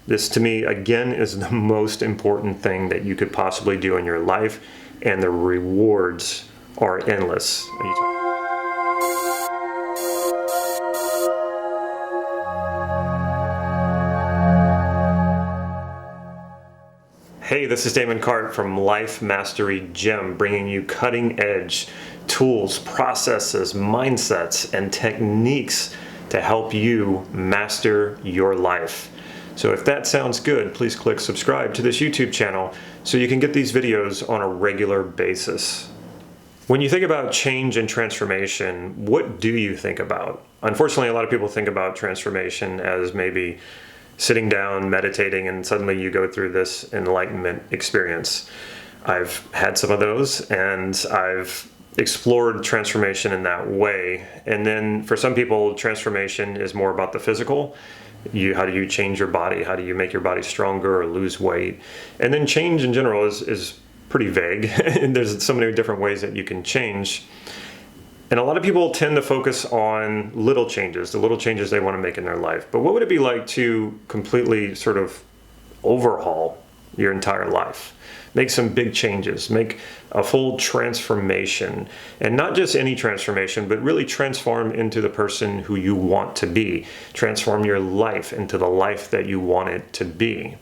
This, to me, again, is the most important thing that you could possibly do in your life, and the rewards are endless. Hey, this is Damon Cart from Life Mastery Gym, bringing you cutting-edge tools, processes, mindsets, and techniques to help you master your life. So if that sounds good, please click subscribe to this YouTube channel so you can get these videos on a regular basis. When you think about change and transformation, what do you think about? Unfortunately, a lot of people think about transformation as maybe sitting down, meditating, and suddenly you go through this enlightenment experience. I've had some of those, and I've explored transformation in that way. And then for some people, transformation is more about the physical. How do you change your body? How do you make your body stronger or lose weight? And then change in general is pretty vague. And there's so many different ways that you can change. And a lot of people tend to focus on little changes, the little changes they want to make in their life. But what would it be like to completely sort of overhaul your entire life? Make some big changes, make a full transformation, and not just any transformation, but really transform into the person who you want to be. Transform your life into the life that you want it to be.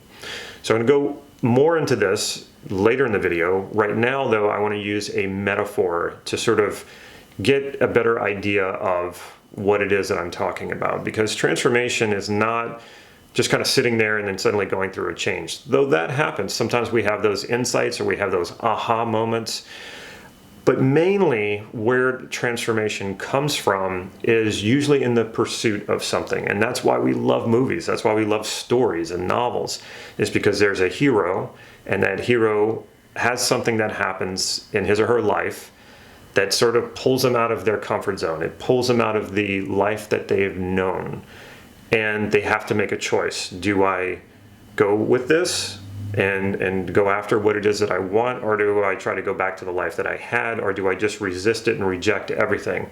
So I'm going to go more into this later in the video. Right now, though, I want to use a metaphor to sort of get a better idea of what it is that I'm talking about, because transformation is not just kind of sitting there and then suddenly going through a change. Though that happens, sometimes we have those insights or we have those aha moments. But mainly where transformation comes from is usually in the pursuit of something. And that's why we love movies. That's why we love stories and novels. It's because there's a hero, and that hero has something that happens in his or her life that sort of pulls them out of their comfort zone. It pulls them out of the life that they've known. And they have to make a choice. Do I go with this and go after what it is that I want, or do I try to go back to the life that I had, or do I just resist it and reject everything?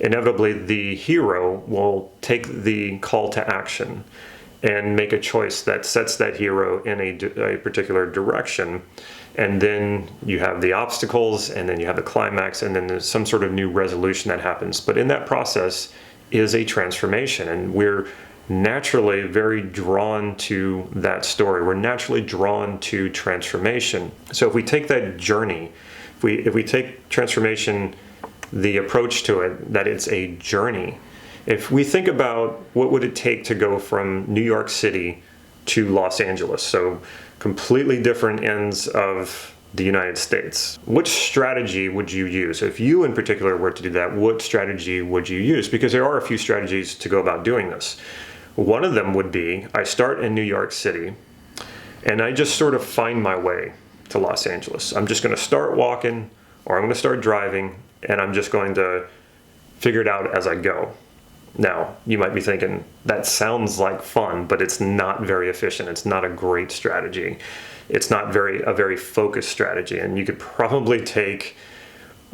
Inevitably, the hero will take the call to action and make a choice that sets that hero in a particular direction. And then you have the obstacles, and then you have the climax, and then there's some sort of new resolution that happens. But in that process is a transformation, and we're naturally very drawn to that story. We're naturally drawn to transformation. So if we take that journey, if we take transformation, the approach to it, that it's a journey. If we think about what would it take to go from New York City to Los Angeles, so completely different ends of the United States. Which strategy would you use? If you in particular were to do that, what strategy would you use? Because there are a few strategies to go about doing this. One of them would be, I start in New York City and I just sort of find my way to Los Angeles. I'm just going to start walking, or I'm going to start driving, and I'm just going to figure it out as I go. Now, you might be thinking, that sounds like fun, but it's not very efficient. It's not a great strategy. It's not a very focused strategy, and you could probably take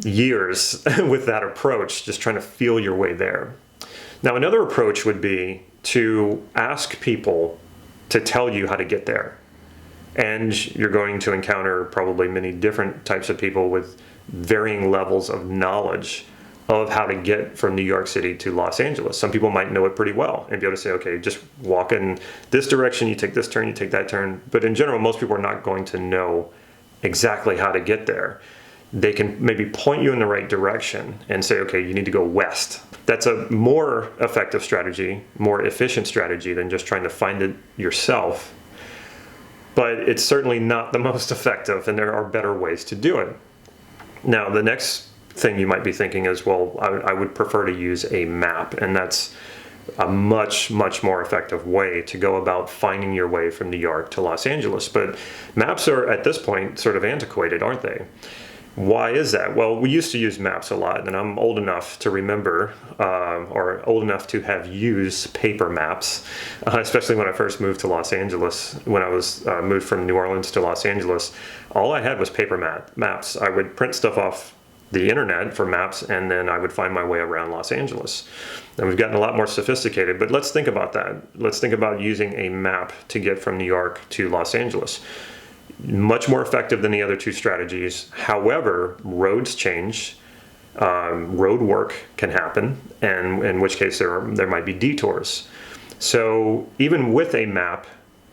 years with that approach, just trying to feel your way there. Now, another approach would be to ask people to tell you how to get there. And you're going to encounter probably many different types of people with varying levels of knowledge of how to get from New York City to Los Angeles. Some people might know it pretty well and be able to say, okay, just walk in this direction, you take this turn, you take that turn. But in general, most people are not going to know exactly how to get there. They can maybe point you in the right direction and say, okay, you need to go west. That's a more effective strategy, more efficient strategy than just trying to find it yourself. But it's certainly not the most effective, and there are better ways to do it. Now, the next thing you might be thinking is, well, I would prefer to use a map, and that's a much, much more effective way to go about finding your way from New York to Los Angeles. But maps are, at this point, sort of antiquated, aren't they? Why is that? Well, we used to use maps a lot, and I'm old enough to remember, or old enough to have used paper maps, especially when I first moved to Los Angeles. When I was moved from New Orleans to Los Angeles, all I had was paper maps. I would print stuff off the internet for maps, and then I would find my way around Los Angeles. And we've gotten a lot more sophisticated, but let's think about that. Let's think about using a map to get from New York to Los Angeles. Much more effective than the other two strategies. However, roads change, road work can happen, and in which case there might be detours. So even with a map,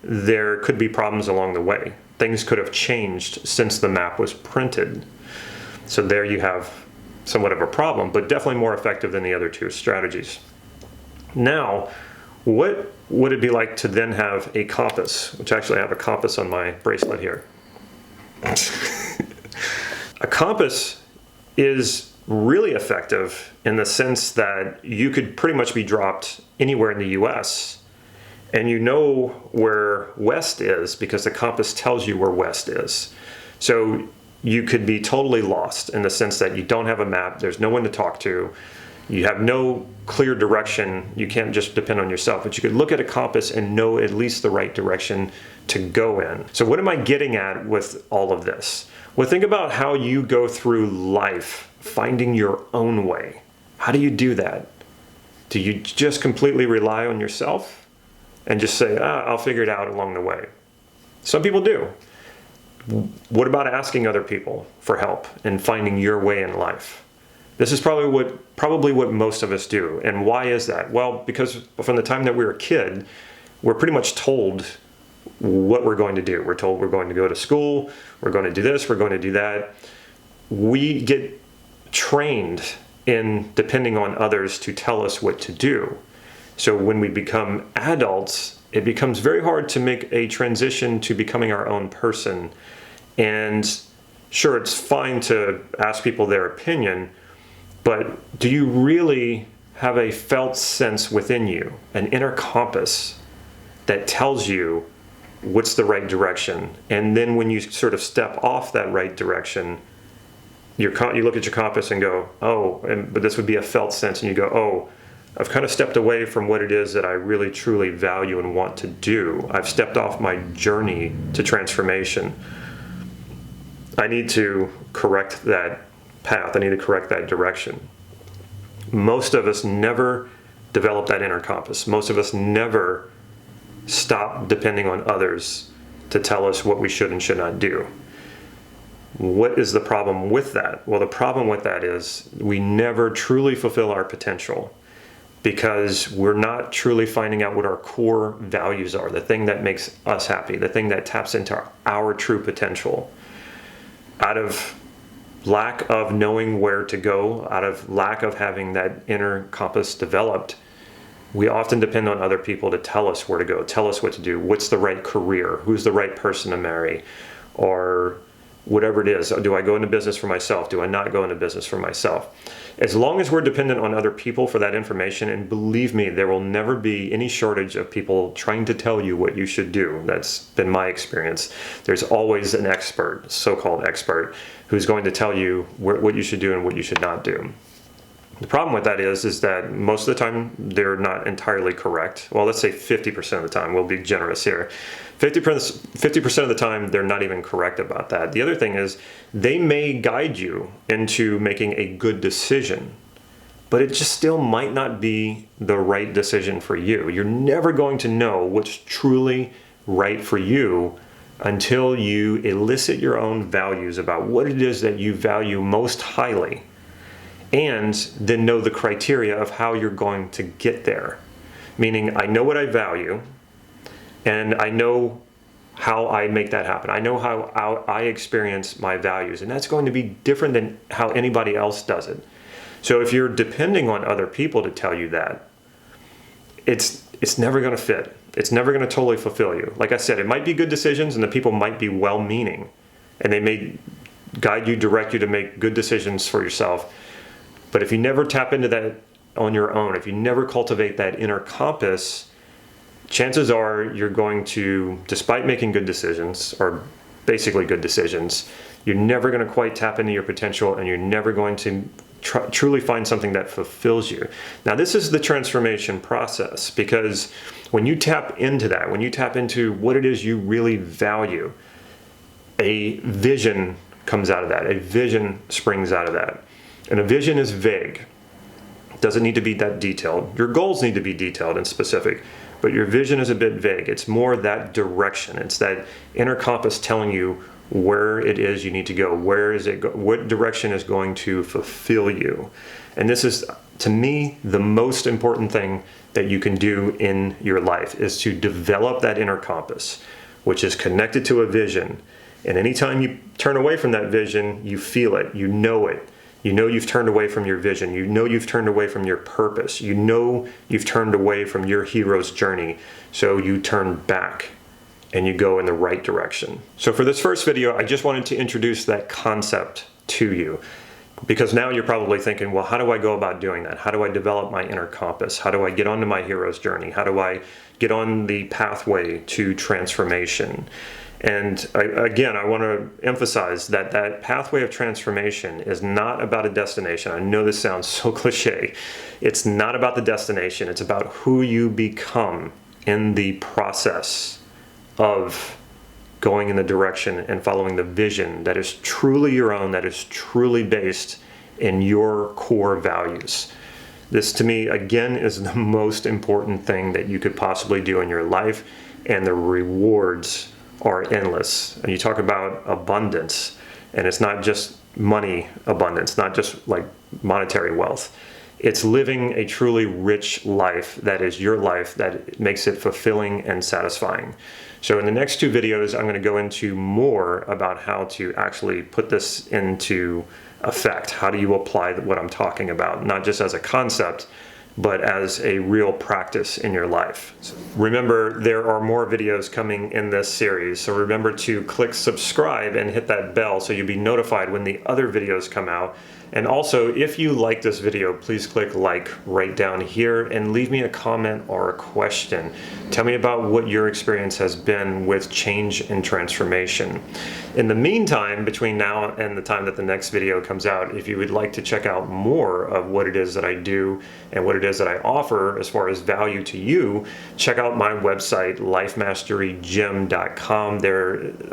there could be problems along the way. Things could have changed since the map was printed. So there you have somewhat of a problem, but definitely more effective than the other two strategies. Now, what would it be like to then have a compass, which actually I have a compass on my bracelet here. A compass is really effective in the sense that you could pretty much be dropped anywhere in the US and you know where west is because the compass tells you where west is. So you could be totally lost in the sense that you don't have a map, there's no one to talk to, you have no clear direction, you can't just depend on yourself, but you could look at a compass and know at least the right direction to go in. So what am I getting at with all of this? Well, think about how you go through life finding your own way. How do you do that? Do you just completely rely on yourself and just say, I'll figure it out along the way? Some people do. What about asking other people for help and finding your way in life? This is probably what most of us do. And why is that? Well, because from the time that we were a kid, we're pretty much told what we're going to do. We're told we're going to go to school, we're going to do this, we're going to do that. We get trained in depending on others to tell us what to do. So when we become adults, it becomes very hard to make a transition to becoming our own person. And sure, it's fine to ask people their opinion, but do you really have a felt sense within you, an inner compass that tells you what's the right direction? And then when you sort of step off that right direction, you look at your compass and go, but this would be a felt sense, and you go, I've kind of stepped away from what it is that I really truly value and want to do. I've stepped off my journey to transformation. I need to correct that path. I need to correct that direction. Most of us never develop that inner compass. Most of us never stop depending on others to tell us what we should and should not do. What is the problem with that? Well, the problem with that is we never truly fulfill our potential because we're not truly finding out what our core values are, the thing that makes us happy, the thing that taps into our true potential. Out of lack of knowing where to go, out of lack of having that inner compass developed, we often depend on other people to tell us where to go, tell us what to do, what's the right career, who's the right person to marry, or whatever it is. Do I go into business for myself? Do I not go into business for myself? As long as we're dependent on other people for that information, and believe me, there will never be any shortage of people trying to tell you what you should do. That's been my experience. There's always an expert, so-called expert, who's going to tell you what you should do and what you should not do. The problem with that is that most of the time they're not entirely correct. Well, let's say 50% of the time, we'll be generous here. 50% of the time, they're not even correct about that. The other thing is they may guide you into making a good decision, but it just still might not be the right decision for you. You're never going to know what's truly right for you until you elicit your own values about what it is that you value most highly, and then know the criteria of how you're going to get there. Meaning, I know what I value, and I know how I make that happen. I know how I experience my values, and that's going to be different than how anybody else does it. So if you're depending on other people to tell you that, it's never going to fit. It's never going to totally fulfill you. Like I said, it might be good decisions, and the people might be well-meaning, and they may guide you, direct you to make good decisions for yourself. But if you never tap into that on your own, if you never cultivate that inner compass, chances are you're going to, despite making good decisions, or basically good decisions, you're never going to quite tap into your potential, and you're never going to truly find something that fulfills you. Now, this is the transformation process, because when you tap into that, when you tap into what it is you really value, a vision comes out of that. A vision springs out of that. And a vision is vague. It doesn't need to be that detailed. Your goals need to be detailed and specific, but your vision is a bit vague. It's more that direction. It's that inner compass telling you where it is you need to go. Where is it what direction is going to fulfill you? And this is, to me, the most important thing that you can do in your life, is to develop that inner compass, which is connected to a vision. And anytime you turn away from that vision, you feel it, you know it. You know you've turned away from your vision. You know you've turned away from your purpose. You know you've turned away from your hero's journey. So you turn back and you go in the right direction. So for this first video, I just wanted to introduce that concept to you, because now you're probably thinking, well, how do I go about doing that? How do I develop my inner compass? How do I get onto my hero's journey? How do I get on the pathway to transformation? And I want to emphasize that that pathway of transformation is not about a destination. I know this sounds so cliche. It's not about the destination. It's about who you become in the process of going in the direction and following the vision that is truly your own, that is truly based in your core values. This, to me, again, is the most important thing that you could possibly do in your life, and the rewards are endless. And you talk about abundance, and it's not just money abundance, not just like monetary wealth. It's living a truly rich life that is your life, that makes it fulfilling and satisfying. So in the next two videos, I'm going to go into more about how to actually put this into effect. How do you apply what I'm talking about, not just as a concept, but as a real practice in your life. So remember, there are more videos coming in this series, so remember to click subscribe and hit that bell so you'll be notified when the other videos come out. And also, if you like this video, please click like right down here and leave me a comment or a question. Tell me about what your experience has been with change and transformation. In the meantime, between now and the time that the next video comes out, if you would like to check out more of what it is that I do and what it is that I offer as far as value to you, check out my website, lifemasterygym.com.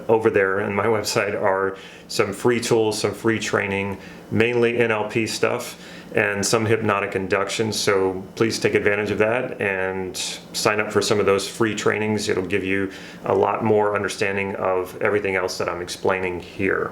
Over there on my website are some free tools, some free training, mainly NLP stuff, and some hypnotic inductions. So please take advantage of that and sign up for some of those free trainings. It'll give you a lot more understanding of everything else that I'm explaining here.